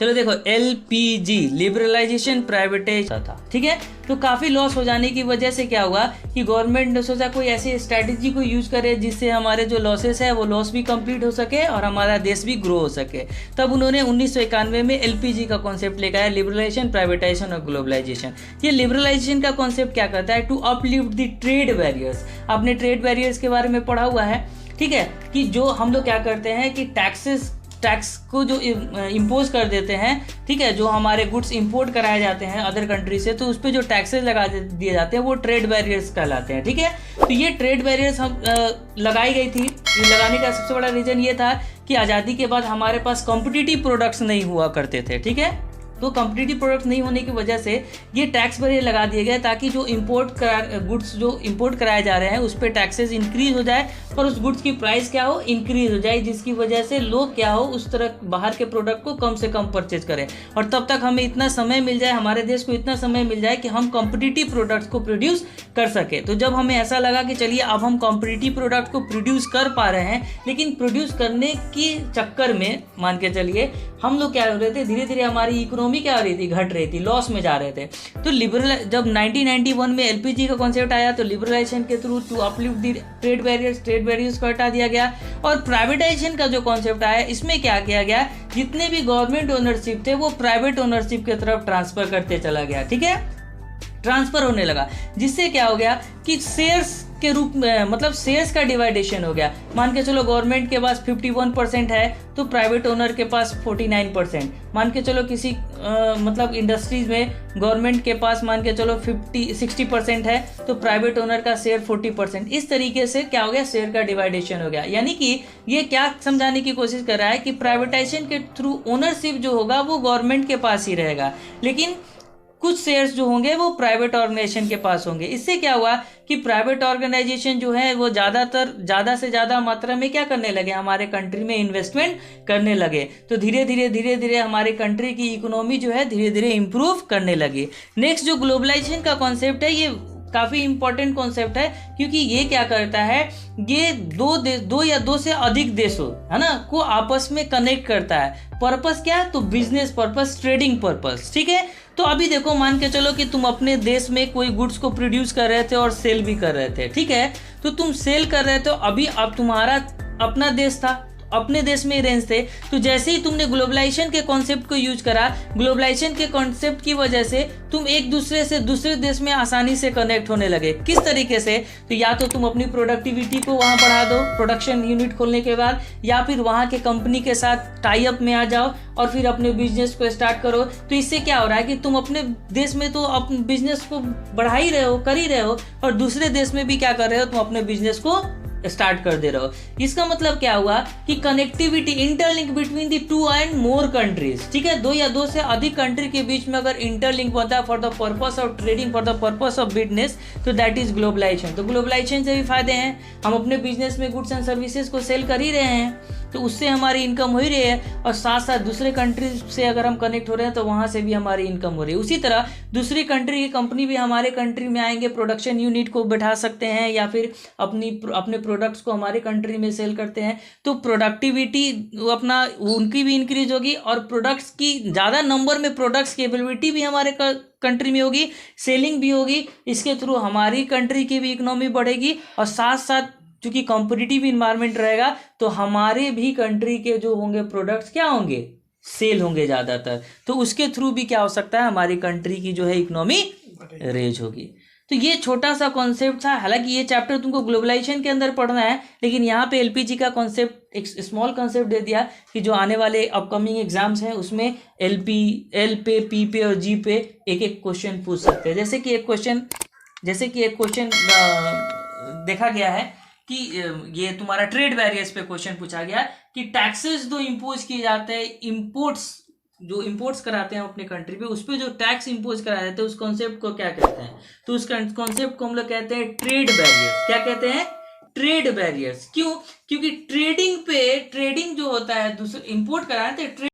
चलो देखो, LPG liberalisation privatisation था, ठीक है। तो काफ़ी लॉस हो जाने की वजह से क्या हुआ कि गवर्नमेंट ने सोचा कोई ऐसी स्ट्रैटेजी को यूज करे जिससे हमारे जो लॉसेस है वो लॉस भी कंप्लीट हो सके और हमारा देश भी ग्रो हो सके। तब उन्होंने 1991 में एलपीजी का कॉन्सेप्ट लेकर आया, लिबरलाइजेशन प्राइवेटाइजेशन और ग्लोबलाइजेशन। ये लिबरलाइजेशन का कॉन्सेप्ट क्या करता है, to uplift the trade barriers. आपने ट्रेड बैरियर्स के बारे में पढ़ा हुआ है, ठीक है, कि जो हम लोग क्या करते हैं कि टैक्स को जो इम्पोज कर देते हैं, ठीक है, जो हमारे गुड्स इंपोर्ट कराए जाते हैं अदर कंट्री से, तो उस पर जो टैक्सेस लगा दिए जाते हैं वो ट्रेड बैरियर्स कहलाते हैं, ठीक है। तो ये ट्रेड बैरियर्स हम लगाई गई थी। लगाने का सबसे बड़ा रीज़न ये था कि आज़ादी के बाद हमारे पास कॉम्पिटिटिव प्रोडक्ट्स नहीं हुआ करते थे, ठीक है। तो कॉम्पिटिटिव प्रोडक्ट्स नहीं होने की वजह से ये टैक्स बैरियर लगा दिए गए ताकि जो गुड्स जो इंपोर्ट कराए जा रहे हैं उस पर टैक्सेस इंक्रीज हो जाए और उस गुड्स की प्राइस क्या हो, इंक्रीज हो जाए, जिसकी वजह से लोग क्या हो, उस तरह बाहर के प्रोडक्ट को कम से कम परचेज करें और तब तक हमें इतना समय मिल जाए, हमारे देश को इतना समय मिल जाए कि हम कॉम्पिटिटिव प्रोडक्ट्स को प्रोड्यूस कर सके। तो जब हमें ऐसा लगा कि चलिए अब हम कॉम्पिटिटिव प्रोडक्ट को प्रोड्यूस कर पा रहे हैं, लेकिन प्रोड्यूस करने के चक्कर में मान के चलिए हम लोग क्या हो रहे थे, धीरे धीरे हमारी इकोनॉमी क्या हो रही थी, घट रही थी, लॉस में जा रहे थे। तो जब 1991 में एलपीजी का कॉन्सेप्ट आया तो लिबरलाइजेशन के through to uplift the trade barriers को हटा दिया गया और प्राइवेटाइजेशन का जो कॉन्सेप्ट आया इसमें क्या किया गया, जितने भी गवर्नमेंट ओनरशिप थे वो प्राइवेट ओनरशिप की तरफ ट्रांसफर करते चला गया, ठीक है, ट्रांसफर होने लगा, जिससे क्या हो गया कि शेयर्स के रूप में, मतलब शेयर्स का डिवाइडेशन हो गया। मान के चलो गवर्नमेंट के पास 51% है तो प्राइवेट ओनर के पास 49%। मान के चलो किसी मतलब इंडस्ट्रीज में गवर्नमेंट के पास मान के चलो 60% है तो प्राइवेट ओनर का शेयर 40%। इस तरीके से क्या हो गया, शेयर का डिवाइडेशन हो गया। यानी कि ये क्या समझाने की कोशिश कर रहा है कि प्राइवेटाइजेशन के थ्रू ओनरशिप जो होगा वो गवर्नमेंट के पास ही रहेगा, लेकिन कुछ शेयर्स जो होंगे वो प्राइवेट ऑर्गेनाइजेशन के पास होंगे। इससे क्या हुआ कि प्राइवेट ऑर्गेनाइजेशन जो है वो ज़्यादा से ज़्यादा मात्रा में क्या करने लगे, हमारे कंट्री में इन्वेस्टमेंट करने लगे। तो धीरे धीरे हमारे कंट्री की इकोनॉमी जो है धीरे धीरे इम्प्रूव करने लगी। नेक्स्ट जो ग्लोबलाइजेशन का कॉन्सेप्ट है, ये काफ़ी इंपॉर्टेंट कॉन्सेप्ट है, क्योंकि ये क्या करता है, ये दो या दो से अधिक देशों है ना को आपस में कनेक्ट करता है। पर्पस क्या है, तो बिजनेस पर्पस, ट्रेडिंग पर्पस, ठीक है। तो अभी देखो, मान के चलो कि तुम अपने देश में कोई गुड्स को प्रोड्यूस कर रहे थे और सेल भी कर रहे थे, ठीक है। तो तुम सेल कर रहे थे, अभी अब तुम्हारा अपना देश था, अपने देश में ही रेंज थे। तो जैसे ही तुमने ग्लोबलाइजेशन के कॉन्सेप्ट को यूज करा, ग्लोबलाइजेशन के कॉन्सेप्ट की वजह से तुम एक दूसरे से दूसरे देश में आसानी से कनेक्ट होने लगे। किस तरीके से, तो या तो तुम अपनी प्रोडक्टिविटी को वहाँ बढ़ा दो प्रोडक्शन यूनिट खोलने के बाद, या फिर वहाँ के कंपनी के साथ टाई अप में आ जाओ और फिर अपने बिजनेस को स्टार्ट करो। तो इससे क्या हो रहा है कि तुम अपने देश में तो अपने बिजनेस को बढ़ा ही रहे हो, कर ही रहे हो, और दूसरे देश में भी क्या कर रहे हो, तुम अपने बिजनेस को स्टार्ट कर दे रहे हो। इसका मतलब क्या हुआ कि connectivity, interlink between the 2 and more countries, ठीक है, 2 या 2 से अधिक कंट्री के बीच में अगर इंटरलिंक बनता है for the purpose of trading, for the purpose of business, तो दैट इज ग्लोबलाइजेशन। तो ग्लोबलाइजेशन से भी फायदे हैं, हम अपने बिजनेस में गुड्स एंड सर्विसेज को सेल कर ही रहे हैं तो उससे हमारी इनकम हो ही रही है, और साथ साथ दूसरे कंट्री से अगर हम कनेक्ट हो रहे हैं तो वहाँ से भी हमारी इनकम हो रही है। उसी तरह दूसरी कंट्री की कंपनी भी हमारे कंट्री में आएंगे, प्रोडक्शन यूनिट को बैठा सकते हैं या फिर अपने प्रोडक्ट्स को हमारे कंट्री में सेल करते हैं, तो प्रोडक्टिविटी अपना उनकी भी इंक्रीज होगी और प्रोडक्ट्स की ज़्यादा नंबर में प्रोडक्ट्स की अवेलेबिलिटी भी हमारे कंट्री में होगी, सेलिंग भी होगी। इसके थ्रू हमारी कंट्री की भी इकोनॉमी बढ़ेगी और साथ साथ क्योंकि कॉम्पिटिटिव इन्वायरमेंट रहेगा तो हमारे भी कंट्री के जो होंगे प्रोडक्ट्स क्या होंगे, सेल होंगे ज़्यादातर। तो उसके थ्रू भी क्या हो सकता है, हमारी कंट्री की जो है इकोनॉमी रेज होगी। तो ये छोटा सा कॉन्सेप्ट था। हालांकि ये चैप्टर तुमको ग्लोबलाइजेशन के अंदर पढ़ना है, लेकिन यहाँ पे एलपीजी का कॉन्सेप्ट एक स्मॉल कॉन्सेप्ट दे दिया कि जो आने वाले अपकमिंग एग्जाम्स हैं उसमें एल पे, पी पे और जी पे एक एक क्वेश्चन पूछ सकते हैं। जैसे कि एक क्वेश्चन देखा गया है कि ये तुम्हारा ट्रेड बैरियर्स पे क्वेश्चन पूछा गया कि टैक्सेस जो इम्पोज किए जाते हैं, इंपोर्ट्स कराते हैं अपने कंट्री पे, उस पर जो टैक्स इंपोज कराया जाता है उस कॉन्सेप्ट को क्या कहते हैं, तो उस कॉन्सेप्ट को हम लोग कहते हैं ट्रेड बैरियर्स। क्या कहते हैं, ट्रेड बैरियर्स। क्यों, क्योंकि ट्रेडिंग जो होता है, दूसरे इंपोर्ट कराते हैं